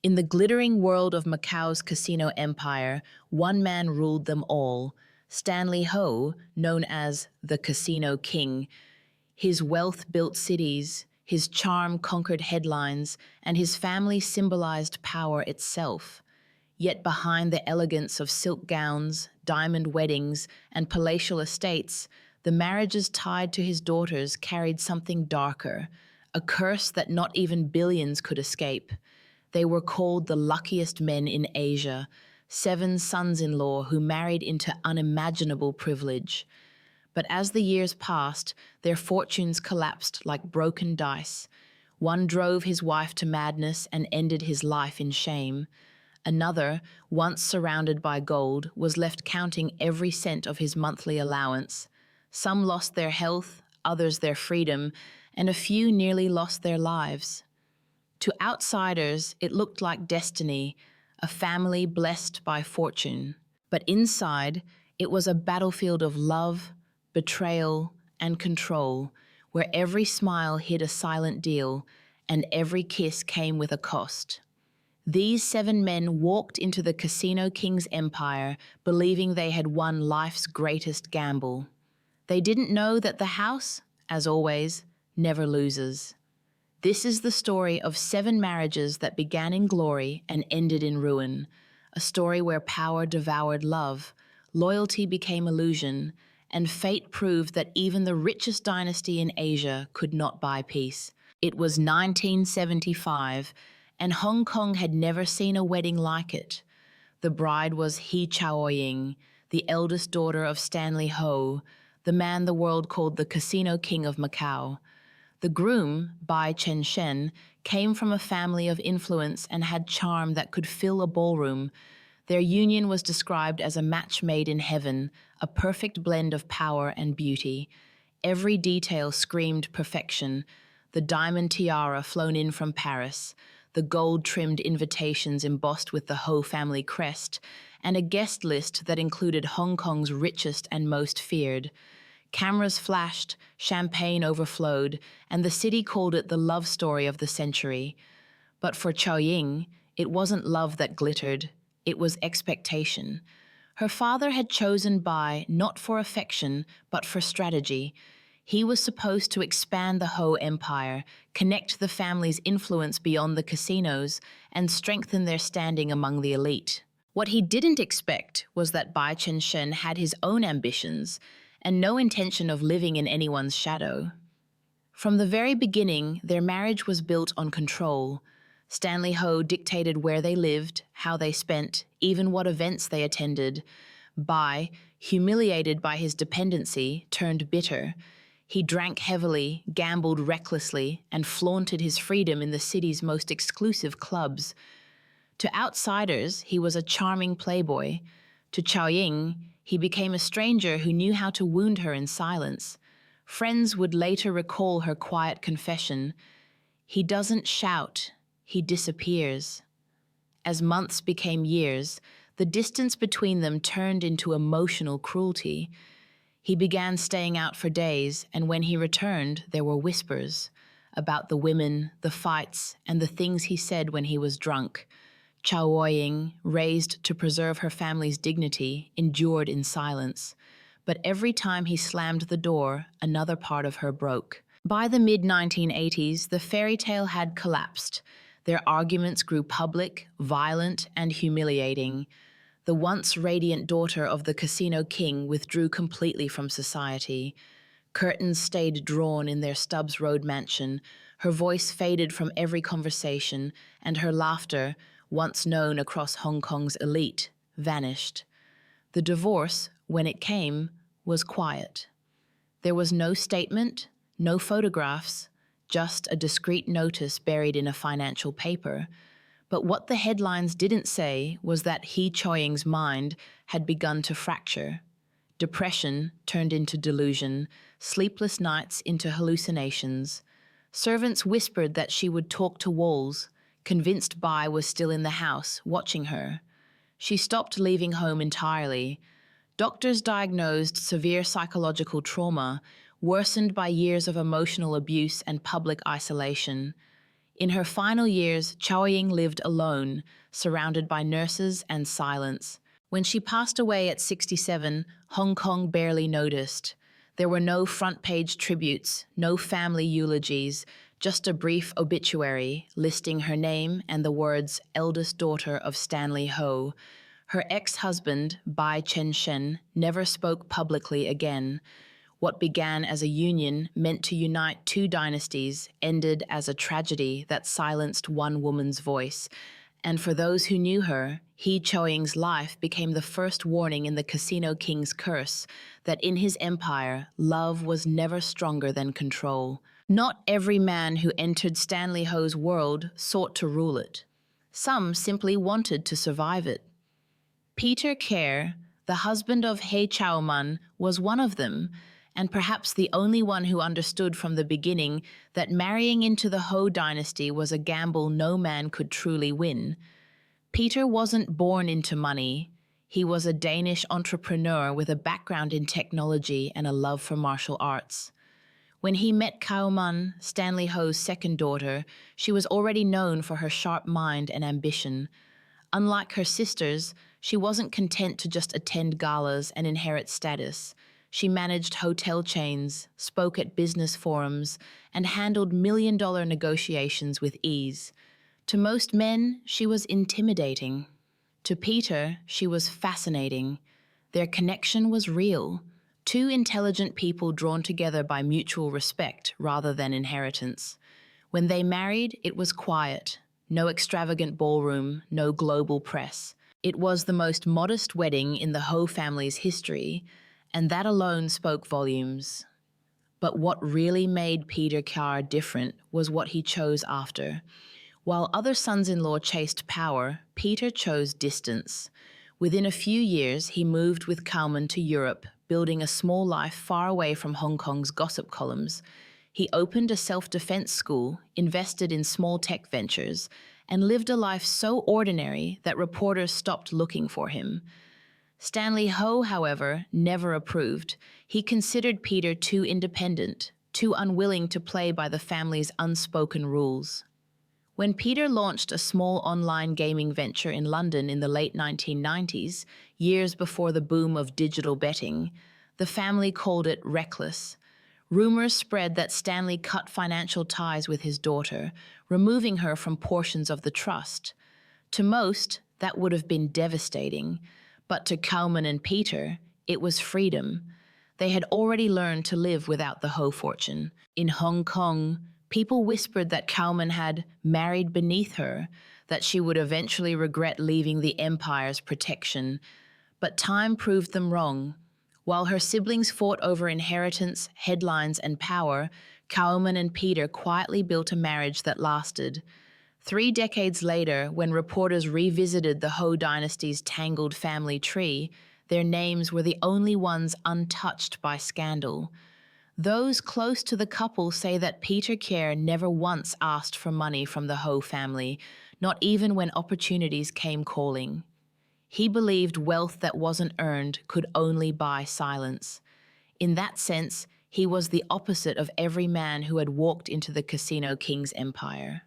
In the glittering world of Macau's casino empire, one man ruled them all, Stanley Ho, known as the Casino King. His wealth built cities, his charm conquered headlines, and his family symbolized power itself. Yet behind the elegance of silk gowns, diamond weddings, and palatial estates, the marriages tied to his daughters carried something darker, a curse that not even billions could escape. They were called the luckiest men in Asia, 7 sons-in-law who married into unimaginable privilege. But as the years passed, their fortunes collapsed like broken dice. One drove his wife to madness and ended his life in shame. Another, once surrounded by gold, was left counting every cent of his monthly allowance. Some lost their health, others their freedom, and a few nearly lost their lives. To outsiders, it looked like destiny, a family blessed by fortune. But inside, it was a battlefield of love, betrayal, and control, where every smile hid a silent deal, and every kiss came with a cost. These 7 men walked into the Casino King's empire, believing they had won life's greatest gamble. They didn't know that the house, as always, never loses. This is the story of 7 marriages that began in glory and ended in ruin, a story where power devoured love, loyalty became illusion, and fate proved that even the richest dynasty in Asia could not buy peace. It was 1975, and Hong Kong had never seen a wedding like it. The bride was He Chaoying, the eldest daughter of Stanley Ho, the man the world called the Casino King of Macau. The groom, Bai Chen Shen, came from a family of influence and had charm that could fill a ballroom. Their union was described as a match made in heaven, a perfect blend of power and beauty. Every detail screamed perfection: the diamond tiara flown in from Paris, the gold-trimmed invitations embossed with the Ho family crest, and a guest list that included Hong Kong's richest and most feared. Cameras flashed, champagne overflowed, and the city called it the love story of the century. But for Chaoying, it wasn't love that glittered, it was expectation. Her father had chosen Bai not for affection, but for strategy. He was supposed to expand the Ho empire, connect the family's influence beyond the casinos, and strengthen their standing among the elite. What he didn't expect was that Bai Chen Shen had his own ambitions, and no intention of living in anyone's shadow. From the very beginning, their marriage was built on control. Stanley Ho dictated where they lived, how they spent, even what events they attended. Bai, humiliated by his dependency, turned bitter. He drank heavily, gambled recklessly, and flaunted his freedom in the city's most exclusive clubs. To outsiders, he was a charming playboy. To Chaoying, he became a stranger who knew how to wound her in silence. Friends would later recall her quiet confession: "He doesn't shout, he disappears." As months became years, the distance between them turned into emotional cruelty. He began staying out for days, and when he returned, there were whispers about the women, the fights, and the things he said when he was drunk. Chaoying, raised to preserve her family's dignity, endured in silence. But every time he slammed the door, another part of her broke. By the mid-1980s, the fairy tale had collapsed. Their arguments grew public, violent, and humiliating. The once radiant daughter of the Casino King withdrew completely from society. Curtains stayed drawn in their Stubbs Road mansion. Her voice faded from every conversation, and her laughter, once known across Hong Kong's elite, vanished. The divorce, when it came, was quiet. There was no statement, no photographs, just a discreet notice buried in a financial paper. But what the headlines didn't say was that He Chaoying's mind had begun to fracture. Depression turned into delusion, sleepless nights into hallucinations. Servants whispered that she would talk to walls, convinced Bai was still in the house, watching her. She stopped leaving home entirely. Doctors diagnosed severe psychological trauma, worsened by years of emotional abuse and public isolation. In her final years, Chaoying lived alone, surrounded by nurses and silence. When she passed away at 67, Hong Kong barely noticed. There were no front-page tributes, no family eulogies, just a brief obituary listing her name and the words eldest daughter of Stanley Ho. Her ex-husband, Bai Chen-shen, never spoke publicly again. What began as a union meant to unite two dynasties ended as a tragedy that silenced one woman's voice. And for those who knew her, He Choying's life became the first warning in the Casino King's curse that in his empire, love was never stronger than control. Not every man who entered Stanley Ho's world sought to rule it. Some simply wanted to survive it. Peter Kerr, the husband of He Chaoman, was one of them, and perhaps the only one who understood from the beginning that marrying into the Ho dynasty was a gamble no man could truly win. Peter wasn't born into money. He was a Danish entrepreneur with a background in technology and a love for martial arts. When he met Chaoman, Stanley Ho's second daughter, she was already known for her sharp mind and ambition. Unlike her sisters, she wasn't content to just attend galas and inherit status. She managed hotel chains, spoke at business forums, and handled million-dollar negotiations with ease. To most men, she was intimidating. To Peter, she was fascinating. Their connection was real. Two intelligent people drawn together by mutual respect rather than inheritance. When they married, it was quiet. No extravagant ballroom, no global press. It was the most modest wedding in the Ho family's history, and that alone spoke volumes. But what really made Peter Kerr different was what he chose after. While other sons-in-law chased power, Peter chose distance. Within a few years, he moved with Chaoman to Europe, building a small life far away from Hong Kong's gossip columns. He opened a self-defense school, invested in small tech ventures, and lived a life so ordinary that reporters stopped looking for him. Stanley Ho, however, never approved. He considered Peter too independent, too unwilling to play by the family's unspoken rules. When Peter launched a small online gaming venture in London in the late 1990s, years before the boom of digital betting, the family called it reckless. Rumors spread that Stanley cut financial ties with his daughter, removing her from portions of the trust. To most, that would have been devastating, but to Chaoman and Peter, it was freedom. They had already learned to live without the Ho fortune. In Hong Kong, people whispered that Chaoman had married beneath her, that she would eventually regret leaving the empire's protection. But time proved them wrong. While her siblings fought over inheritance, headlines, and power, Chaoman and Peter quietly built a marriage that lasted. 3 decades later, when reporters revisited the Ho dynasty's tangled family tree, their names were the only ones untouched by scandal. Those close to the couple say that Peter Kerr never once asked for money from the Ho family, not even when opportunities came calling. He believed wealth that wasn't earned could only buy silence. In that sense, he was the opposite of every man who had walked into the Casino King's empire.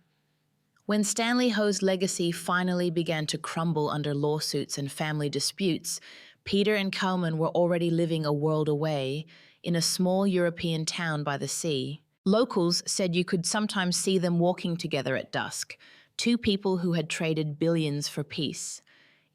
When Stanley Ho's legacy finally began to crumble under lawsuits and family disputes, Peter and Chaoman were already living a world away, in a small European town by the sea. Locals said you could sometimes see them walking together at dusk, two people who had traded billions for peace.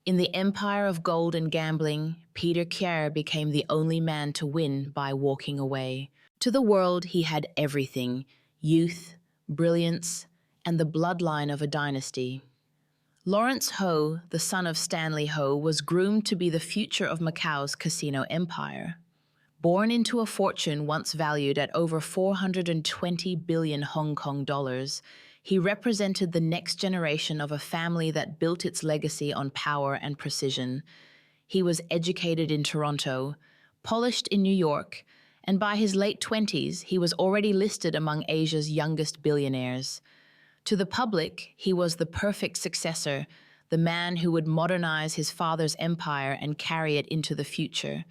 In the empire of gold and gambling, Peter Kerr became the only man to win by walking away. To the world, he had everything: youth, brilliance, and the bloodline of a dynasty. Lawrence Ho, the son of Stanley Ho, was groomed to be the future of Macau's casino empire. Born into a fortune once valued at over 420 billion Hong Kong dollars, he represented the next generation of a family that built its legacy on power and precision. He was educated in Toronto, polished in New York, and by his late 20s, he was already listed among Asia's youngest billionaires. To the public, he was the perfect successor, the man who would modernize his father's empire and carry it into the future.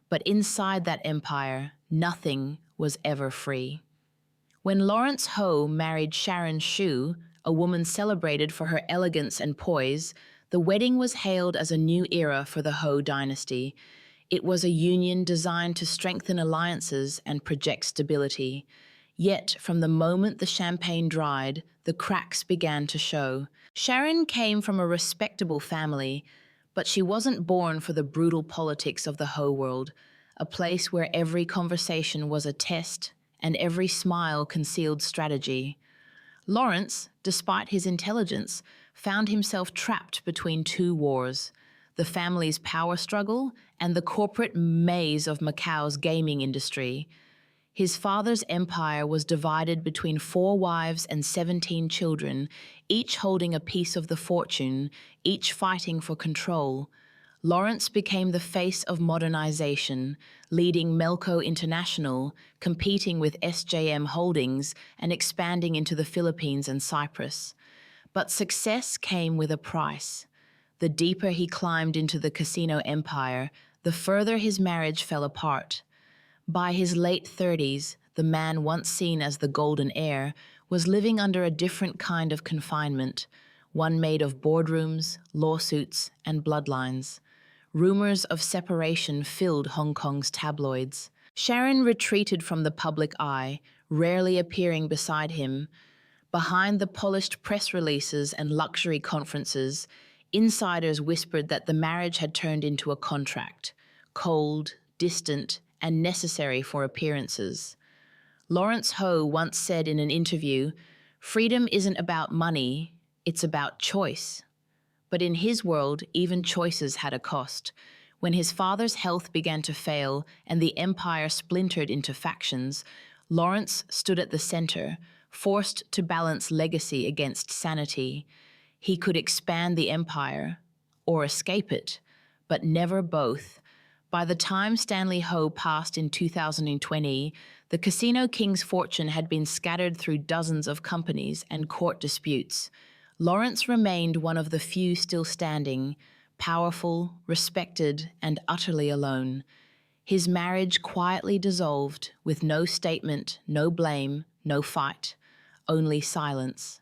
But inside that empire, nothing was ever free. When Lawrence Ho married Sharon Shu, a woman celebrated for her elegance and poise, the wedding was hailed as a new era for the Ho dynasty. It was a union designed to strengthen alliances and project stability. Yet, from the moment the champagne dried, the cracks began to show. Sharon came from a respectable family, but she wasn't born for the brutal politics of the Ho world, a place where every conversation was a test and every smile concealed strategy. Lawrence, despite his intelligence, found himself trapped between two wars: the family's power struggle and the corporate maze of Macau's gaming industry. His father's empire was divided between 4 wives and 17 children, each holding a piece of the fortune, each fighting for control. Lawrence became the face of modernization, leading Melco International, competing with SJM Holdings, and expanding into the Philippines and Cyprus. But success came with a price. The deeper he climbed into the casino empire, the further his marriage fell apart. By his late 30s, the man once seen as the golden heir was living under a different kind of confinement, one made of boardrooms, lawsuits, and bloodlines. Rumors of separation filled Hong Kong's tabloids. Sharon retreated from the public eye, rarely appearing beside him. Behind the polished press releases and luxury conferences, insiders whispered that the marriage had turned into a contract, cold, distant, and necessary for appearances. Lawrence Ho once said in an interview, "Freedom isn't about money, it's about choice." But in his world, even choices had a cost. When his father's health began to fail and the empire splintered into factions, Lawrence stood at the center, forced to balance legacy against sanity. He could expand the empire or escape it, but never both. By the time Stanley Ho passed in 2020, the Casino King's fortune had been scattered through dozens of companies and court disputes. Lawrence remained one of the few still standing, powerful, respected, and utterly alone. His marriage quietly dissolved, with no statement, no blame, no fight, only silence.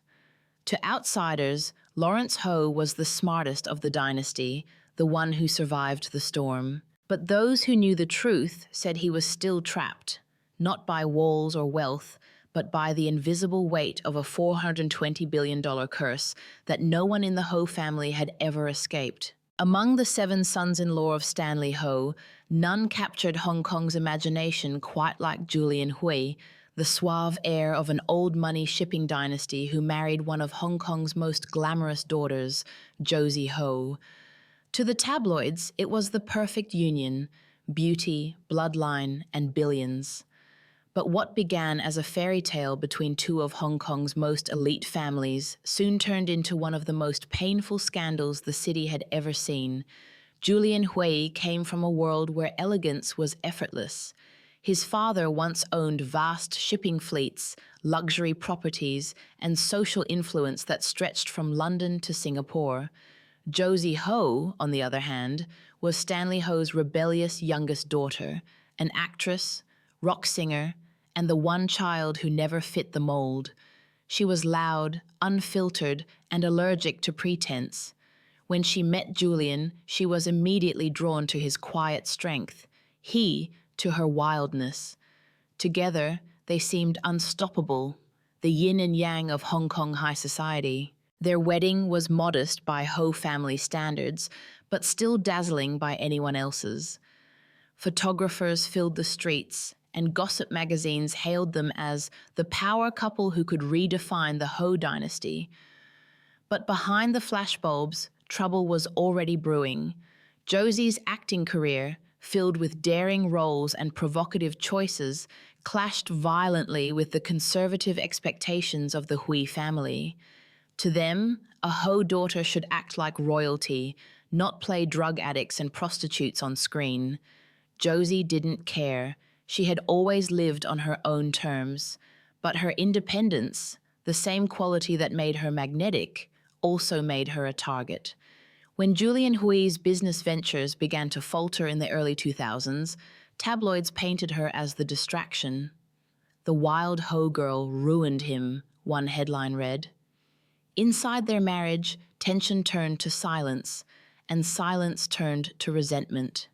To outsiders, Lawrence Ho was the smartest of the dynasty, the one who survived the storm. But those who knew the truth said he was still trapped, not by walls or wealth, but by the invisible weight of a $420 billion curse that no one in the Ho family had ever escaped. Among the 7 sons-in-law of Stanley Ho, none captured Hong Kong's imagination quite like Julian Hui, the suave heir of an old-money shipping dynasty who married one of Hong Kong's most glamorous daughters, Josie Ho. To the tabloids, it was the perfect union: beauty, bloodline, and billions. But what began as a fairy tale between 2 of Hong Kong's most elite families soon turned into one of the most painful scandals the city had ever seen. Julian Hui came from a world where elegance was effortless. His father once owned vast shipping fleets, luxury properties, and social influence that stretched from London to Singapore. Josie Ho, on the other hand, was Stanley Ho's rebellious youngest daughter, an actress, rock singer, and the one child who never fit the mold. She was loud, unfiltered, and allergic to pretense. When she met Julian, she was immediately drawn to his quiet strength, he to her wildness. Together, they seemed unstoppable, the yin and yang of Hong Kong high society. Their wedding was modest by Ho family standards, but still dazzling by anyone else's. Photographers filled the streets, and gossip magazines hailed them as the power couple who could redefine the Ho dynasty. But behind the flashbulbs, trouble was already brewing. Josie's acting career, filled with daring roles and provocative choices, clashed violently with the conservative expectations of the Hui family. To them, a Ho daughter should act like royalty, not play drug addicts and prostitutes on screen. Josie didn't care. She had always lived on her own terms. But her independence, the same quality that made her magnetic, also made her a target. When Julian Hui's business ventures began to falter in the early 2000s, tabloids painted her as the distraction. "The wild Ho girl ruined him," one headline read. Inside their marriage, tension turned to silence, and silence turned to resentment.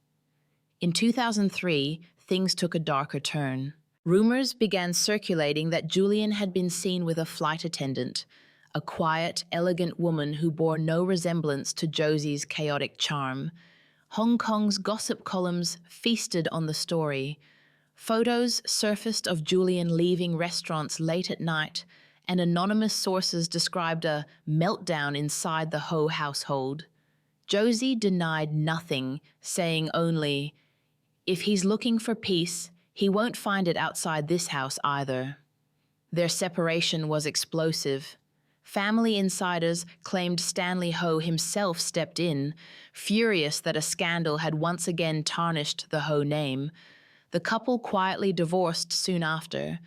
In 2003, things took a darker turn. Rumors began circulating that Julian had been seen with a flight attendant, a quiet, elegant woman who bore no resemblance to Josie's chaotic charm. Hong Kong's gossip columns feasted on the story. Photos surfaced of Julian leaving restaurants late at night, and anonymous sources described a meltdown inside the Ho household. Josie denied nothing, saying only, "If he's looking for peace, he won't find it outside this house either." Their separation was explosive. Family insiders claimed Stanley Ho himself stepped in, furious that a scandal had once again tarnished the Ho name. The couple quietly divorced soon after.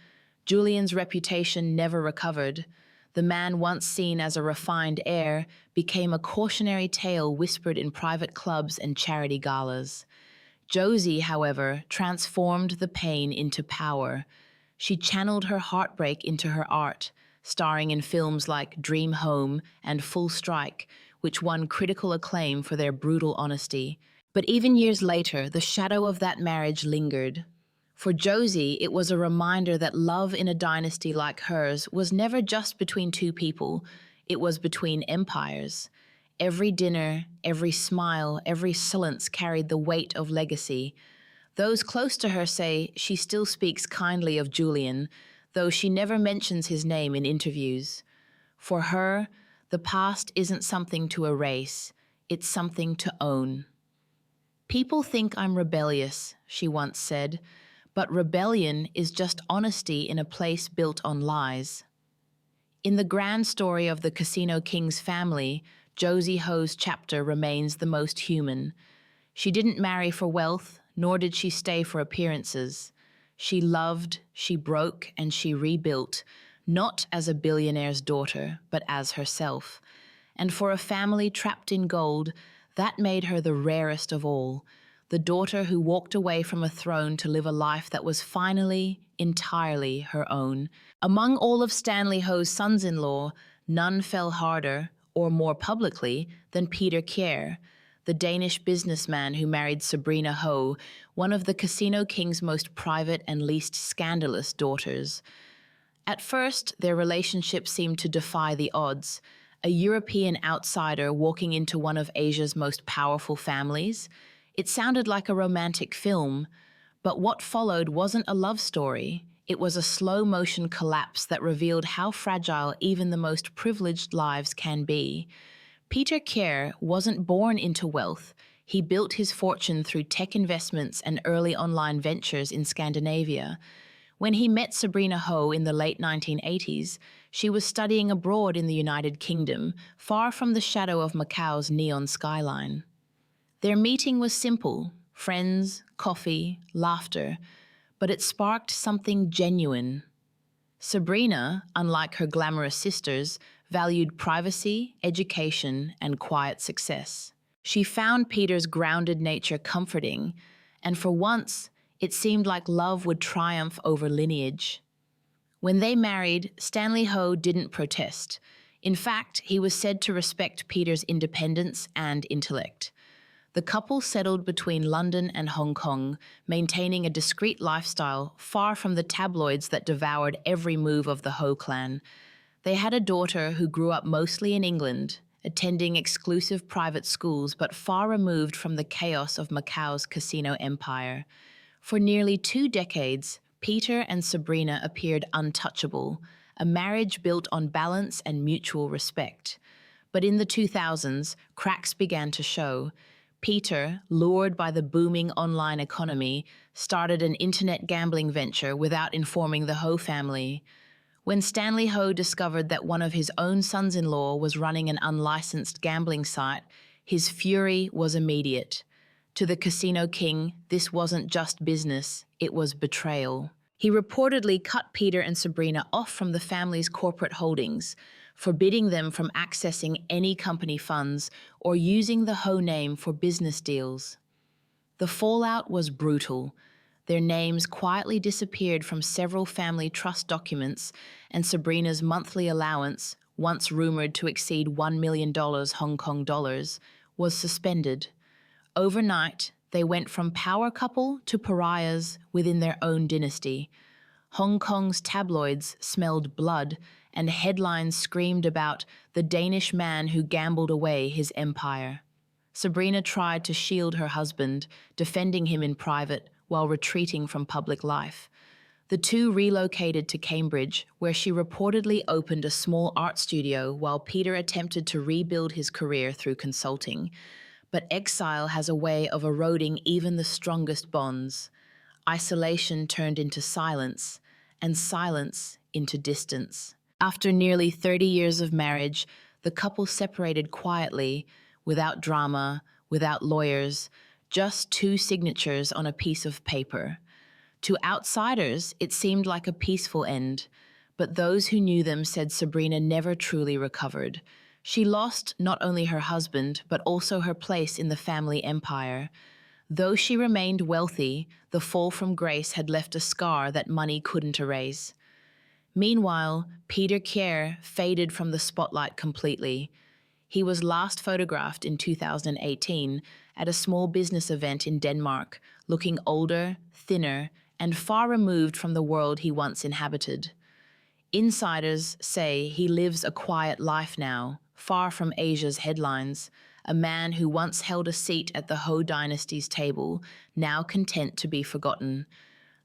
Julian's reputation never recovered. The man once seen as a refined heir became a cautionary tale whispered in private clubs and charity galas. Josie, however, transformed the pain into power. She channeled her heartbreak into her art, starring in films like Dream Home and Full Strike, which won critical acclaim for their brutal honesty. But even years later, the shadow of that marriage lingered. For Josie, it was a reminder that love in a dynasty like hers was never just between two people, it was between empires. Every dinner, every smile, every silence carried the weight of legacy. Those close to her say she still speaks kindly of Julian, though she never mentions his name in interviews. For her, the past isn't something to erase, it's something to own. "People think I'm rebellious," she once said, "but rebellion is just honesty in a place built on lies." In the grand story of the Casino King's family, Josie Ho's chapter remains the most human. She didn't marry for wealth, nor did she stay for appearances. She loved, she broke, and she rebuilt, not as a billionaire's daughter, but as herself. And for a family trapped in gold, that made her the rarest of all, the daughter who walked away from a throne to live a life that was finally, entirely her own. Among all of Stanley Ho's sons-in-law, none fell harder, or more publicly, than Peter Kjær, the Danish businessman who married Sabrina Ho, one of the Casino King's most private and least scandalous daughters. At first, their relationship seemed to defy the odds, a European outsider walking into one of Asia's most powerful families. It sounded like a romantic film, but what followed wasn't a love story. It was a slow-motion collapse that revealed how fragile even the most privileged lives can be. Peter Kjær wasn't born into wealth. He built his fortune through tech investments and early online ventures in Scandinavia. When he met Sabrina Ho in the late 1980s, she was studying abroad in the United Kingdom, far from the shadow of Macau's neon skyline. Their meeting was simple: friends, coffee, laughter, but it sparked something genuine. Sabrina, unlike her glamorous sisters, valued privacy, education, and quiet success. She found Peter's grounded nature comforting, and for once, it seemed like love would triumph over lineage. When they married, Stanley Ho didn't protest. In fact, he was said to respect Peter's independence and intellect. The couple settled between London and Hong Kong, maintaining a discreet lifestyle far from the tabloids that devoured every move of the Ho clan. They had a daughter who grew up mostly in England, attending exclusive private schools but far removed from the chaos of Macau's casino empire. For nearly 2 decades, Peter and Sabrina appeared untouchable, a marriage built on balance and mutual respect. But in the 2000s, cracks began to show. Peter, lured by the booming online economy, started an internet gambling venture without informing the Ho family. When Stanley Ho discovered that one of his own sons-in-law was running an unlicensed gambling site, his fury was immediate. To the Casino King, this wasn't just business, it was betrayal. He reportedly cut Peter and Sabrina off from the family's corporate holdings, forbidding them from accessing any company funds or using the Ho name for business deals. The fallout was brutal. Their names quietly disappeared from several family trust documents, and Sabrina's monthly allowance, once rumored to exceed $1 million Hong Kong dollars, was suspended. Overnight, they went from power couple to pariahs within their own dynasty. Hong Kong's tabloids smelled blood, and headlines screamed about the Danish man who gambled away his empire. Sabrina tried to shield her husband, defending him in private while retreating from public life. The two relocated to Cambridge, where she reportedly opened a small art studio while Peter attempted to rebuild his career through consulting. But exile has a way of eroding even the strongest bonds. Isolation turned into silence, and silence into distance. After nearly 30 years of marriage, the couple separated quietly, without drama, without lawyers, just two signatures on a piece of paper. To outsiders, it seemed like a peaceful end, but those who knew them said Sabrina never truly recovered. She lost not only her husband, but also her place in the family empire. Though she remained wealthy, the fall from grace had left a scar that money couldn't erase. Meanwhile, Peter Kjær faded from the spotlight completely. He was last photographed in 2018 at a small business event in Denmark, looking older, thinner, and far removed from the world he once inhabited. Insiders say he lives a quiet life now, far from Asia's headlines, a man who once held a seat at the Ho dynasty's table, now content to be forgotten.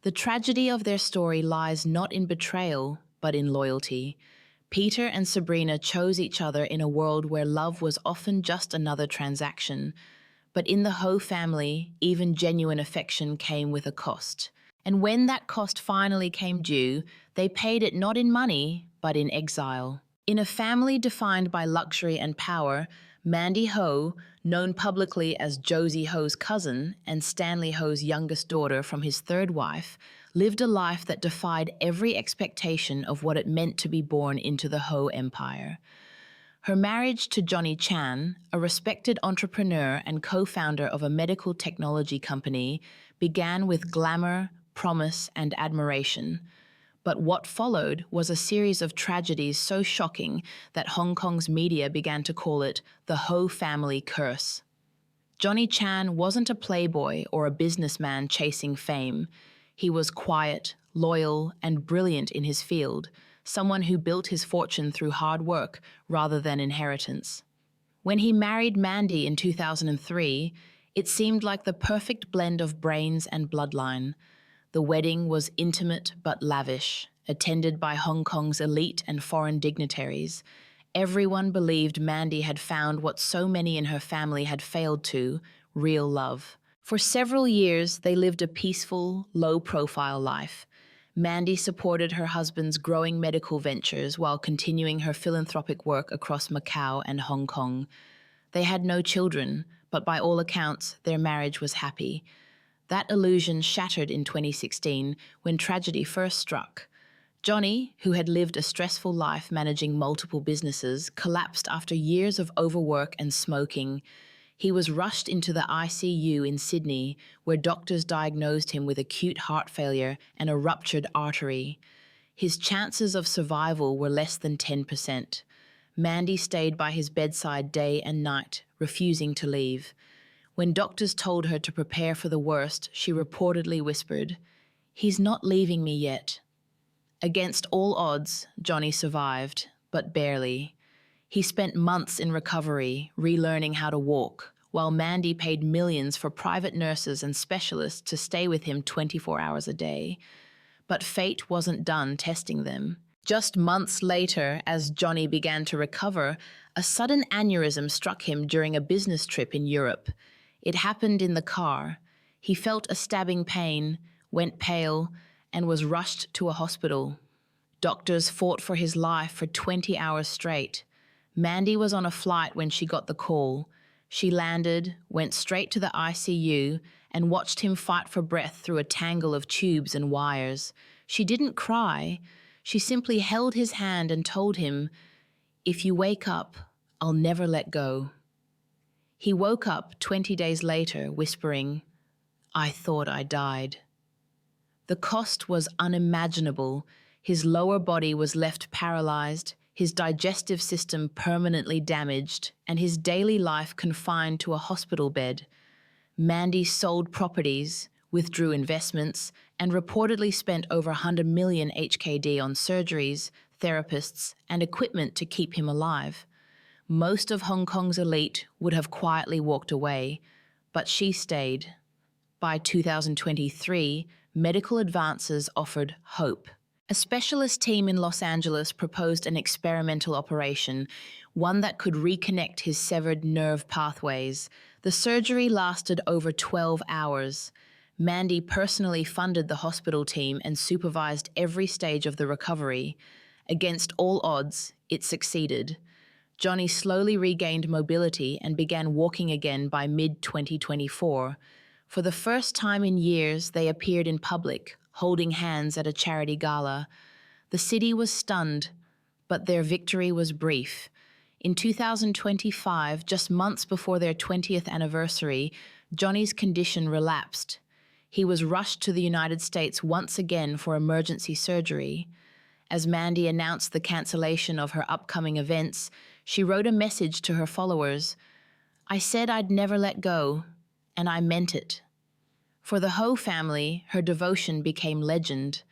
The tragedy of their story lies not in betrayal, but in loyalty. Peter and Sabrina chose each other in a world where love was often just another transaction. But in the Ho family, even genuine affection came with a cost. And when that cost finally came due, they paid it not in money, but in exile. In a family defined by luxury and power, Mandy Ho, known publicly as Josie Ho's cousin and Stanley Ho's youngest daughter from his third wife, lived a life that defied every expectation of what it meant to be born into the Ho empire. Her marriage to Johnny Chan, a respected entrepreneur and co-founder of a medical technology company, began with glamour, promise, and admiration. But what followed was a series of tragedies so shocking that Hong Kong's media began to call it the Ho family curse. Johnny Chan wasn't a playboy or a businessman chasing fame. He was quiet, loyal, and brilliant in his field, someone who built his fortune through hard work rather than inheritance. When he married Mandy in 2003, it seemed like the perfect blend of brains and bloodline. The wedding was intimate but lavish, attended by Hong Kong's elite and foreign dignitaries. Everyone believed Mandy had found what so many in her family had failed to, real love. For several years, they lived a peaceful, low-profile life. Mandy supported her husband's growing medical ventures while continuing her philanthropic work across Macau and Hong Kong. They had no children, but by all accounts, their marriage was happy. That illusion shattered in 2016 when tragedy first struck. Johnny, who had lived a stressful life managing multiple businesses, collapsed after years of overwork and smoking. He was rushed into the ICU in Sydney, where doctors diagnosed him with acute heart failure and a ruptured artery. His chances of survival were less than 10%. Mandy stayed by his bedside day and night, refusing to leave. When doctors told her to prepare for the worst, she reportedly whispered, "He's not leaving me yet." Against all odds, Johnny survived, but barely. He spent months in recovery, relearning how to walk, while Mandy paid millions for private nurses and specialists to stay with him 24 hours a day. But fate wasn't done testing them. Just months later, as Johnny began to recover, a sudden aneurysm struck him during a business trip in Europe. It happened in the car. He felt a stabbing pain, went pale, and was rushed to a hospital. Doctors fought for his life for 20 hours straight. Mandy was on a flight when she got the call. She landed, went straight to the ICU, and watched him fight for breath through a tangle of tubes and wires. She didn't cry. She simply held his hand and told him, "If you wake up, I'll never let go." He woke up 20 days later, whispering, "I thought I died." The cost was unimaginable. His lower body was left paralyzed, his digestive system permanently damaged, and his daily life confined to a hospital bed. Mandy sold properties, withdrew investments, and reportedly spent over 100 million HKD on surgeries, therapists, and equipment to keep him alive. Most of Hong Kong's elite would have quietly walked away, but she stayed. By 2023, medical advances offered hope. A specialist team in Los Angeles proposed an experimental operation, one that could reconnect his severed nerve pathways. The surgery lasted over 12 hours. Mandy personally funded the hospital team and supervised every stage of the recovery. Against all odds, it succeeded. Johnny slowly regained mobility and began walking again by mid-2024. For the first time in years, they appeared in public, holding hands at a charity gala. The city was stunned, but their victory was brief. In 2025, just months before their 20th anniversary, Johnny's condition relapsed. He was rushed to the United States once again for emergency surgery. As Mandy announced the cancellation of her upcoming events, she wrote a message to her followers. "I said I'd never let go, and I meant it." For the Ho family, her devotion became legend.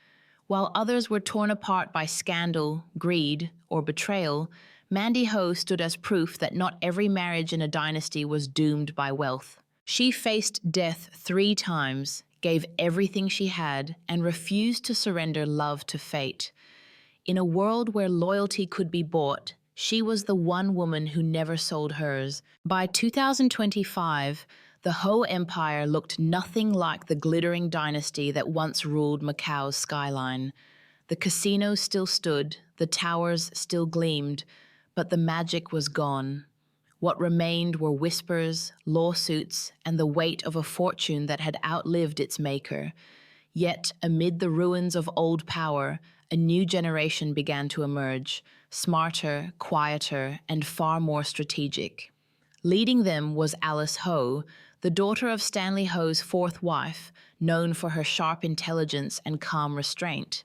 While others were torn apart by scandal, greed, or betrayal, Mandy Ho stood as proof that not every marriage in a dynasty was doomed by wealth. She faced death 3 times, gave everything she had, and refused to surrender love to fate. In a world where loyalty could be bought, she was the one woman who never sold hers. By 2025, the Ho Empire looked nothing like the glittering dynasty that once ruled Macau's skyline. The casinos still stood, the towers still gleamed, but the magic was gone. What remained were whispers, lawsuits, and the weight of a fortune that had outlived its maker. Yet, amid the ruins of old power, a new generation began to emerge, smarter, quieter, and far more strategic. Leading them was Alice Ho, the daughter of Stanley Ho's 4th wife, known for her sharp intelligence and calm restraint.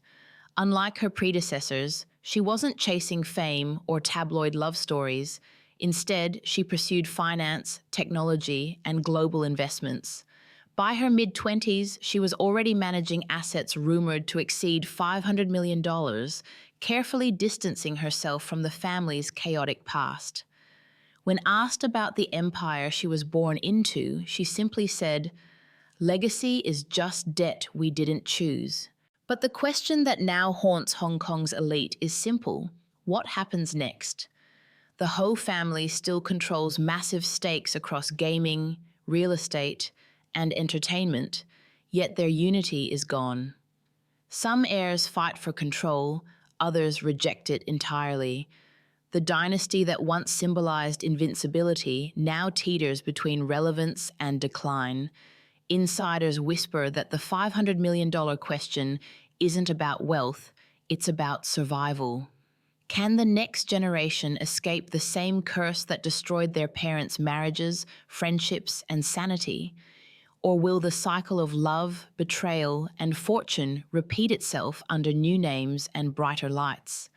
Unlike her predecessors, she wasn't chasing fame or tabloid love stories. Instead, she pursued finance, technology, and global investments. By her mid-20s, she was already managing assets rumored to exceed $500 million, carefully distancing herself from the family's chaotic past. When asked about the empire she was born into, she simply said, "Legacy is just debt we didn't choose." But the question that now haunts Hong Kong's elite is simple. What happens next? The Ho family still controls massive stakes across gaming, real estate, and entertainment, yet their unity is gone. Some heirs fight for control, others reject it entirely. The dynasty that once symbolized invincibility now teeters between relevance and decline. Insiders whisper that the $500 million question isn't about wealth, it's about survival. Can the next generation escape the same curse that destroyed their parents' marriages, friendships, and sanity? Or will the cycle of love, betrayal, and fortune repeat itself under new names and brighter lights?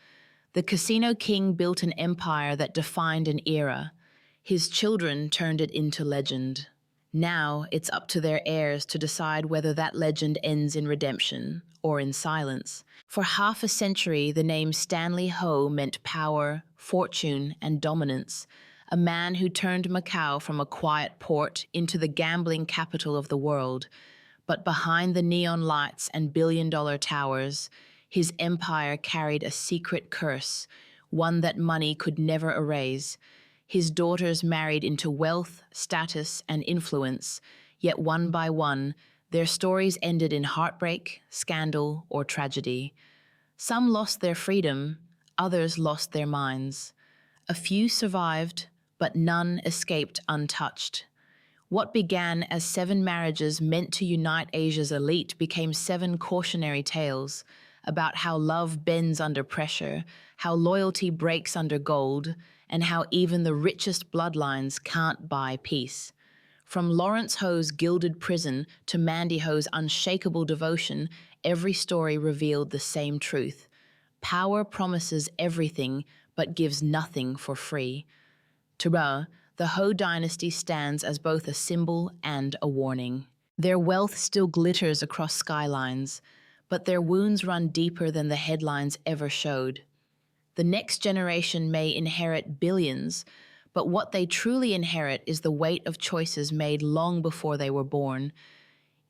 The Casino King built an empire that defined an era. His children turned it into legend. Now it's up to their heirs to decide whether that legend ends in redemption or in silence. For half a century, the name Stanley Ho meant power, fortune, and dominance. A man who turned Macau from a quiet port into the gambling capital of the world. But behind the neon lights and billion-dollar towers, his empire carried a secret curse, one that money could never erase. His daughters married into wealth, status, and influence, yet one by one, their stories ended in heartbreak, scandal, or tragedy. Some lost their freedom, others lost their minds. A few survived, but none escaped untouched. What began as 7 marriages meant to unite Asia's elite became 7 cautionary tales about how love bends under pressure, how loyalty breaks under gold, and how even the richest bloodlines can't buy peace. From Lawrence Ho's gilded prison to Mandy Ho's unshakable devotion, every story revealed the same truth. Power promises everything but gives nothing for free. To Ra, the Ho dynasty stands as both a symbol and a warning. Their wealth still glitters across skylines, but their wounds run deeper than the headlines ever showed. The next generation may inherit billions, but what they truly inherit is the weight of choices made long before they were born.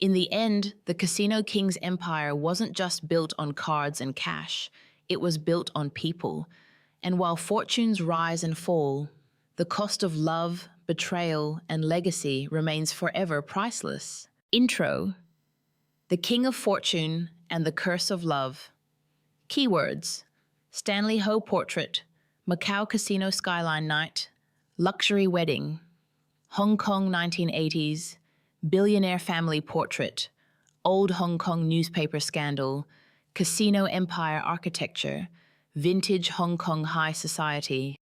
In the end, the Casino King's empire wasn't just built on cards and cash, it was built on people. And while fortunes rise and fall, the cost of love, betrayal, and legacy remains forever priceless. Intro: The King of Fortune and the Curse of Love. Keywords: Stanley Ho portrait, Macau casino skyline night, luxury wedding, Hong Kong 1980s, billionaire family portrait, old Hong Kong newspaper scandal, casino empire architecture, vintage Hong Kong high society.